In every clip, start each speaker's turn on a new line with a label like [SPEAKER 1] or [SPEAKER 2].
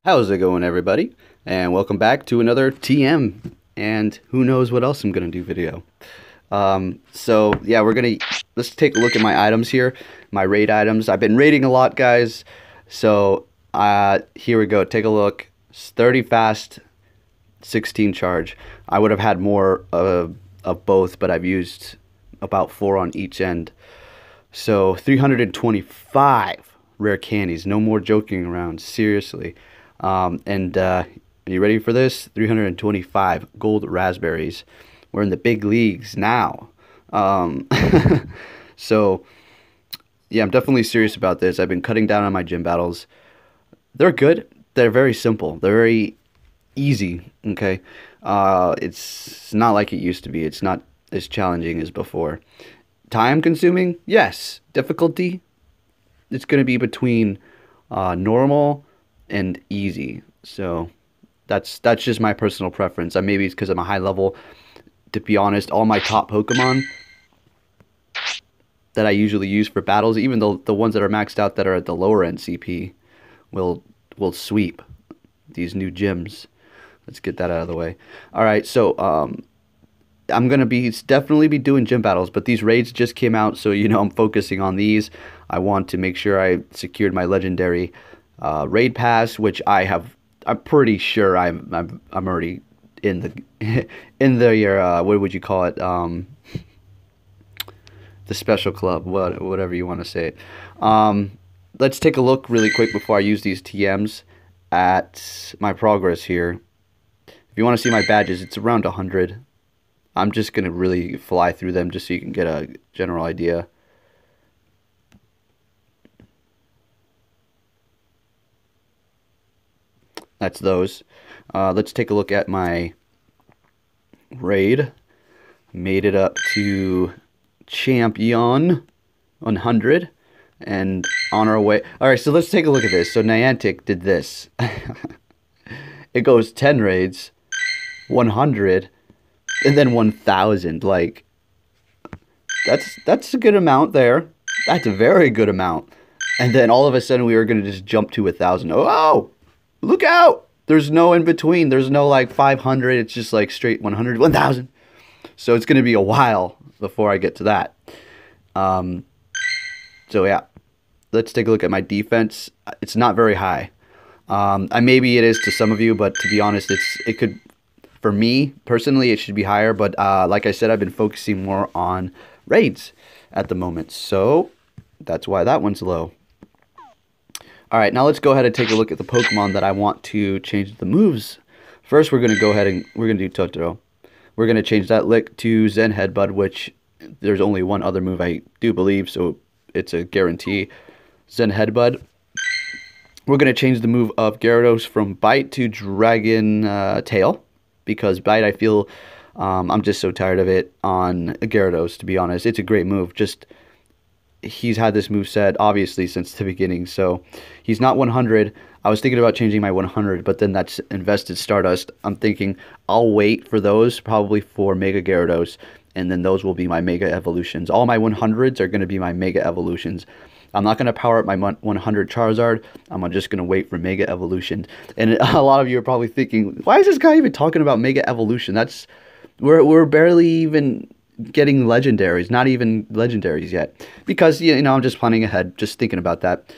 [SPEAKER 1] How's it going, everybody? And welcome back to another TM and who knows what else I'm gonna do video. So yeah, let's take a look at my items here, my raid items. I've been raiding a lot, guys. So here we go. Take a look. It's 30 fast, 16 charge. I would have had more of both, but I've used about 4 on each end. So 325 rare candies. No more joking around. Seriously. Are you ready for this? 325 gold raspberries. We're in the big leagues now. So, yeah, I'm definitely serious about this. I've been cutting down on my gym battles. They're good. They're very simple. They're very easy, okay? It's not like it used to be. It's not as challenging as before. Time consuming? Yes. Difficulty? It's going to be between normal and easy. So that's just my personal preference. Maybe it's because I'm a high level. To be honest, all my top Pokemon that I usually use for battles, even though the ones that are maxed out that are at the lower end CP, will sweep these new gyms. Let's get that out of the way. All right, so I'm gonna definitely be doing gym battles, but these raids just came out, so I'm focusing on these. I want to make sure I secured my legendary raid pass, which I'm pretty sure I'm already in the what would you call it, the special club, whatever you want to say it. Let's take a look really quick before I use these TMs at my progress here. If you want to see my badges, it's around 100. I'm just gonna really fly through them just so you can get a general idea. That's those. Let's take a look at my raid. Made it up to champion 100 and on our way. Alright, so let's take a look at this. So Niantic did this. It goes 10 raids, 100, and then 1,000. Like, that's a good amount there. That's a very good amount. And then all of a sudden we were going to just jump to 1,000. Oh! Look out! There's no in between. There's no like 500. It's just like straight 100, 1,000. So it's going to be a while before I get to that. So yeah, let's take a look at my defense. It's not very high. Maybe it is to some of you, but to be honest, it could, for me personally, it should be higher. But like I said, I've been focusing more on raids at the moment. So that's why that one's low. Alright, now let's go ahead and take a look at the Pokemon that I want to change the moves. First, we're going to go ahead and we're going to do Totoro. We're going to change that Lick to Zen Headbutt, which there's only one other move I do believe, so it's a guarantee. Zen Headbutt. We're going to change the move of Gyarados from Bite to Dragon Tail, because Bite, I feel, I'm just so tired of it on Gyarados, to be honest. It's a great move, he's had this moveset obviously since the beginning, so he's not 100. I was thinking about changing my 100, but then that's invested Stardust. I'm thinking I'll wait for those, probably for Mega Gyarados, and then those will be my Mega Evolutions. All my 100s are going to be my Mega Evolutions. I'm not going to power up my 100 Charizard. I'm just going to wait for Mega Evolution. And a lot of you are probably thinking, why is this guy even talking about Mega Evolution? We're barely even getting legendaries, not even legendaries yet, because I'm just planning ahead, just thinking about that.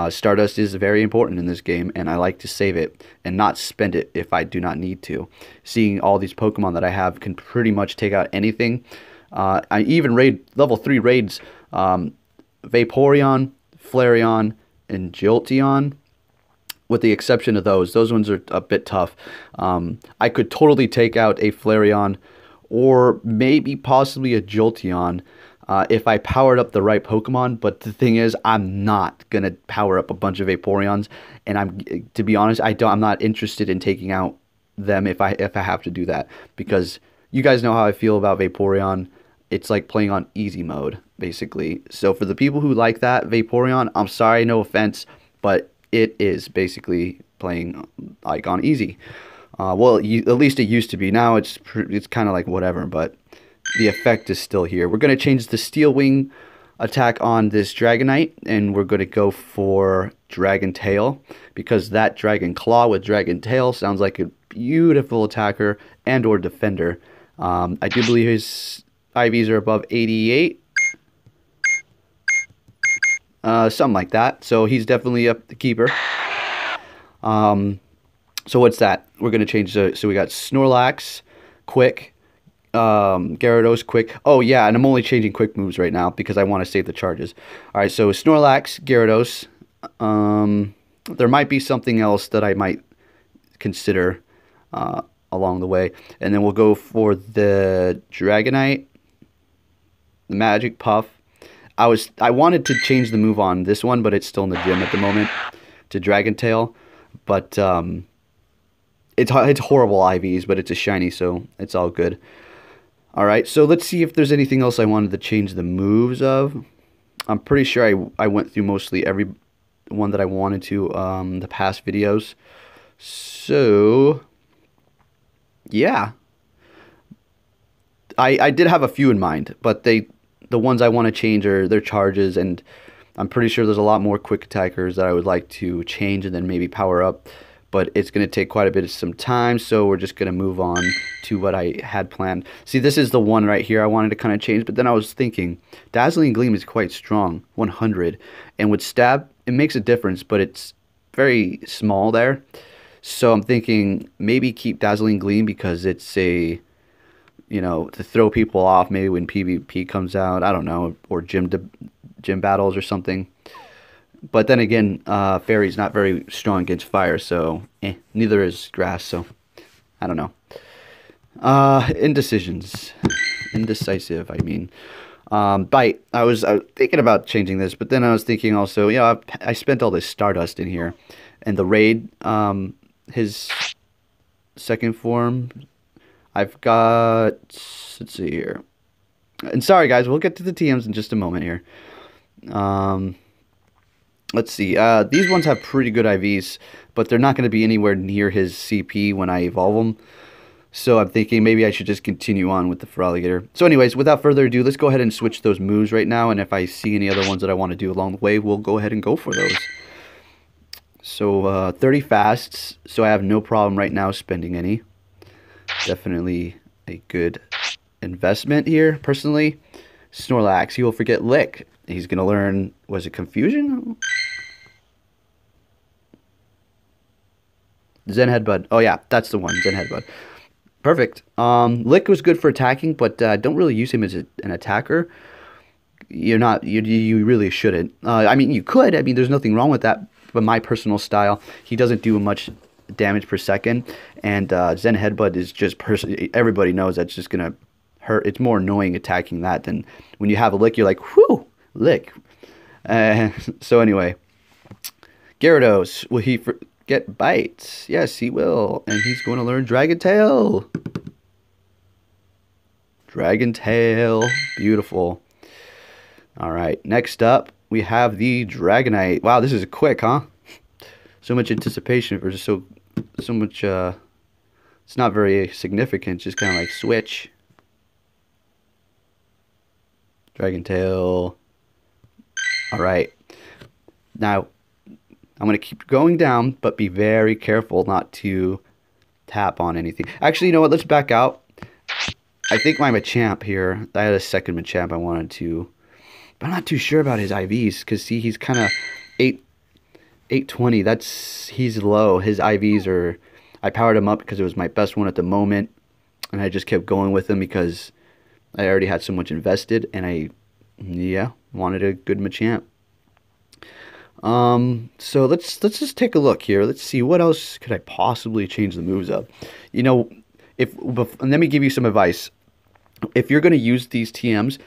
[SPEAKER 1] Stardust is very important in this game, and I like to save it and not spend it if I do not need to. Seeing all these Pokemon that I have can pretty much take out anything. I even raid level 3 raids, Vaporeon, Flareon, and Jolteon. With the exception of those ones are a bit tough. I could totally take out a Flareon or maybe possibly a Jolteon if I powered up the right Pokemon. But the thing is, I'm not gonna power up a bunch of Vaporeons, and to be honest, I'm not interested in taking out them if I have to do that, because you guys know how I feel about Vaporeon. It's like playing on easy mode, basically. So for the people who like that Vaporeon, I'm sorry, no offense, but it is basically playing like on easy. Well, at least it used to be. Now it's kind of like whatever, but the effect is still here. We're going to change the Steel Wing attack on this Dragonite, and we're going to go for Dragon Tail because that Dragon Claw with Dragon Tail sounds like a beautiful attacker and or defender. I do believe his IVs are above 88. Something like that. So he's definitely up the keeper. So what's that? We're going to change so we got Snorlax, Quick, Gyarados, Quick. Oh yeah, and I'm only changing quick moves right now because I want to save the charges. Alright, so Snorlax, Gyarados. There might be something else that I might consider along the way. And then we'll go for the Dragonite, the Magic Puff. I wanted to change the move on this one, but it's still in the gym at the moment, to Dragon Tail. But it's horrible IVs, but it's a shiny, so it's all good. Alright, so let's see if there's anything else I wanted to change the moves of. I'm pretty sure I went through mostly every one that I wanted to the past videos. So, yeah. I did have a few in mind, but the ones I want to change are their charges, and I'm pretty sure there's a lot more quick attackers that I would like to change and then maybe power up. But it's going to take quite a bit of some time, so we're just going to move on to what I had planned. See, this is the one right here I wanted to kind of change, but then I was thinking, Dazzling Gleam is quite strong, 100. And with Stab, it makes a difference, but it's very small there. So I'm thinking maybe keep Dazzling Gleam because it's a, you know, to throw people off maybe when PvP comes out, I don't know, or gym battles or something. But then again, Fairy's not very strong against fire, so neither is Grass, so I don't know. Indecisions. Indecisive, I mean. Bite. I was thinking about changing this, but then I was thinking also, you know, I spent all this Stardust in here. And the Raid, his second form, I've got, let's see here. And sorry guys, we'll get to the TMs in just a moment here. Let's see. These ones have pretty good IVs, but they're not going to be anywhere near his CP when I evolve them. So I'm thinking maybe I should just continue on with the Feraligatr. So anyways, without further ado, let's go ahead and switch those moves right now. And if I see any other ones that I want to do along the way, we'll go ahead and go for those. So 30 fasts, so I have no problem right now spending any. Definitely a good investment here, personally. Snorlax, he will forget Lick. He's going to learn, was it Confusion? Zen Headbutt. Oh yeah, that's the one, Zen Headbutt. Perfect. Lick was good for attacking, but don't really use him as an attacker. You really shouldn't. I mean, you could. I mean, there's nothing wrong with that. But my personal style, he doesn't do much damage per second. And Zen Headbutt is just, everybody knows that's just going to hurt. It's more annoying attacking that than when you have a Lick, you're like, whew, Lick. So anyway, Gyarados, will he get Bite? Yes, he will. And he's going to learn Dragon Tail. Dragon Tail. Beautiful. All right, next up, we have the Dragonite. Wow, this is quick, huh? So much anticipation for just so much, it's not very significant, just kind of like switch. Dragon Tail. All right. Now, I'm going to keep going down, but be very careful not to tap on anything. Actually, you know what? Let's back out. I think my Machamp here, I had a second Machamp I wanted to, but I'm not too sure about his IVs, because see, he's kind of 820. He's low. His IVs are, I powered him up because it was my best one at the moment, and I just kept going with him because I already had so much invested, and I wanted a good Machamp. So let's just take a look here. Let's see, what else could I possibly change the moves of? You know, and let me give you some advice. If you're going to use these TMs,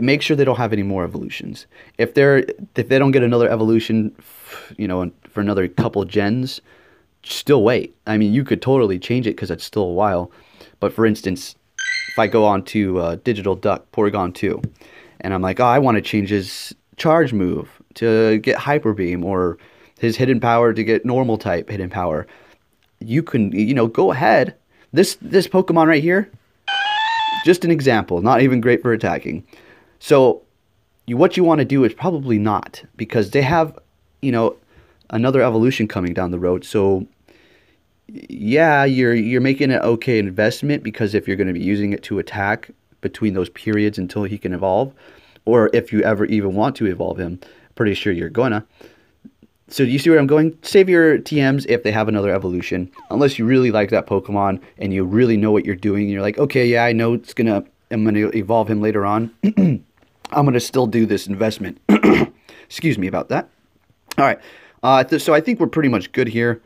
[SPEAKER 1] make sure they don't have any more evolutions. If they don't get another evolution, you know, for another couple gens, still wait. I mean, you could totally change it because it's still a while. But for instance, if I go on to Digital Duck, Porygon 2, and I'm like, oh, I want to change his charge move to get Hyper Beam, or his hidden power to get normal type hidden power. You can, you know, go ahead. This Pokemon right here, just an example, not even great for attacking. So what you want to do is probably not, because they have, you know, another evolution coming down the road. So yeah, you're making an okay investment, because if you're going to be using it to attack between those periods until he can evolve, or if you ever even want to evolve him, pretty sure you're gonna. So do you see where I'm going? Save your TMs if they have another evolution, unless you really like that Pokemon and you really know what you're doing. And you're like, okay, yeah, I know I'm gonna evolve him later on. I'm gonna still do this investment. Excuse me about that. All right, so I think we're pretty much good here.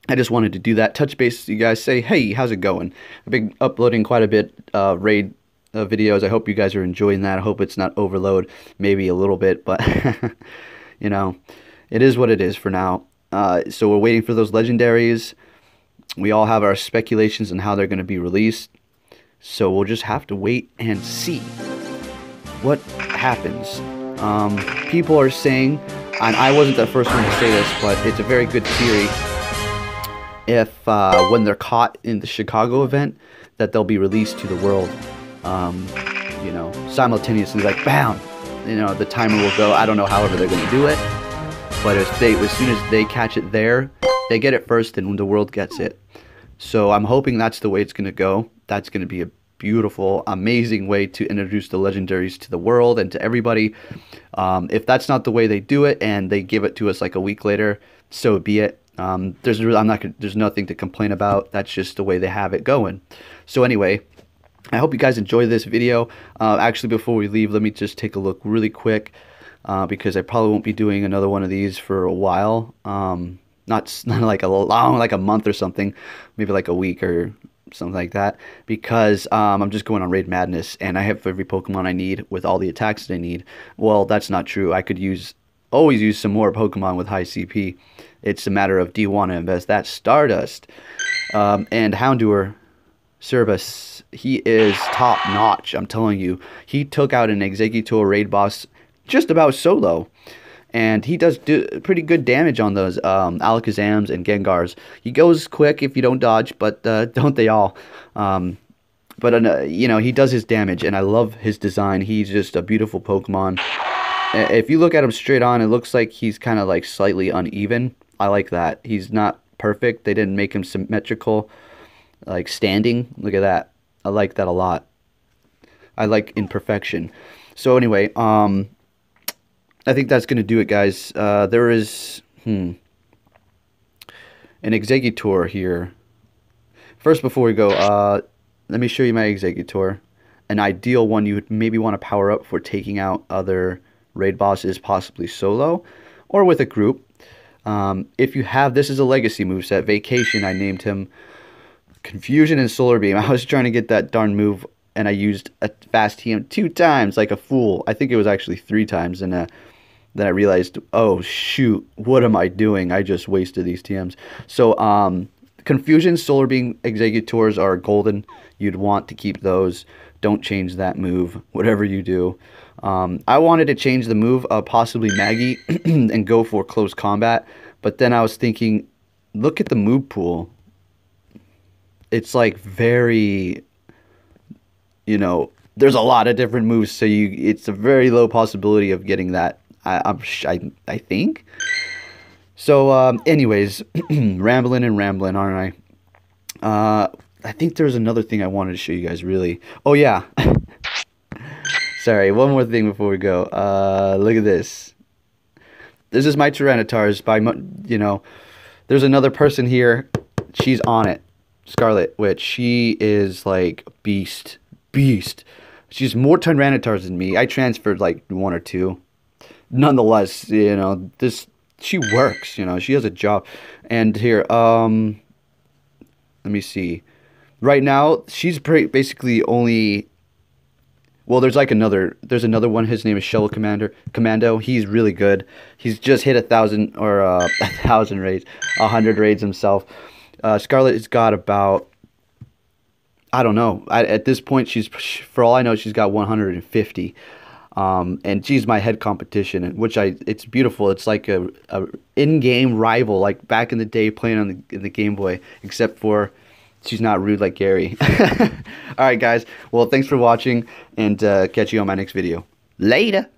[SPEAKER 1] I just wanted to do that, touch base with you guys, say, hey, how's it going? I've been uploading quite a bit raid videos. I hope you guys are enjoying that. I hope it's not overload, maybe a little bit, but you know, it is what it is for now. So we're waiting for those legendaries. We all have our speculations on how they're going to be released. So we'll just have to wait and see what happens. People are saying, and I wasn't the first one to say this, but it's a very good theory, if when they're caught in the Chicago event, that they'll be released to the world, you know, simultaneously, like bam, you know, the timer will go. I don't know however they're going to do it, but as soon as they catch it there, they get it first, and the world gets it. So I'm hoping that's the way it's going to go. That's going to be a beautiful, amazing way to introduce the legendaries to the world and to everybody. If that's not the way they do it and they give it to us like a week later, so be it. There's nothing to complain about. That's just the way they have it going. So anyway, I hope you guys enjoy this video. Actually, before we leave, let me just take a look really quick, because I probably won't be doing another one of these for a while. Not like like a month or something, maybe like a week or something like that, because I'm just going on Raid Madness, and I have every Pokemon I need with all the attacks that I need. Well, that's not true. I could always use some more Pokemon with high CP. It's a matter of, do you want to invest that Stardust? And Houndour, Cerebus, he is top notch. I'm telling you, he took out an Exeggutor raid boss just about solo, and he does pretty good damage on those Alakazams and Gengars. He goes quick if you don't dodge, but don't they all? You know, he does his damage, and I love his design. He's just a beautiful Pokemon. If you look at him straight on, it looks like he's kind of like slightly uneven. I like that. He's not perfect. They didn't make him symmetrical, like standing. Look at that. I like that a lot. I like imperfection. So anyway, I think that's going to do it, guys. There is an Exeggutor here. First, before we go, let me show you my Exeggutor. An ideal one you would maybe want to power up for taking out other raid bosses, possibly solo or with a group. If you have, this is a legacy moveset. Vacation, I named him Confusion and Solar Beam. I was trying to get that darn move, and I used a fast TM 2 times like a fool. I think it was actually 3 times, and then I realized, oh shoot, what am I doing? I just wasted these TMs. So Confusion, Solar Beam, Exeggutors are golden. You'd want to keep those. Don't change that move, whatever you do. I wanted to change the move, possibly Maggie, and go for close combat. But then I was thinking, look at the move pool. It's like very, you know, there's a lot of different moves, so it's a very low possibility of getting that. I think. So, anyways, rambling, aren't I? I think there's another thing I wanted to show you guys, really. Oh, yeah. Sorry, one more thing before we go. Look at this. This is my Tyrannotars by, you know, there's another person here. She's on it. Scarlet, which she is like beast. She's more Tyrannotars than me. I transferred like 1 or 2. Nonetheless, you know, she works, you know, she has a job. And here, let me see. Right now, she's basically only, well, there's another one. His name is Shell Commando. He's really good. He's just hit 1,000 or 1,000 raids, 100 raids himself. Scarlet has got about, I don't know. At this point, for all I know, she's got 150. And she's my head competition, which it's beautiful. It's like a in-game rival, like back in the day playing on the Game Boy, except for she's not rude like Gary. All right, guys. Well, thanks for watching, and catch you on my next video. Later.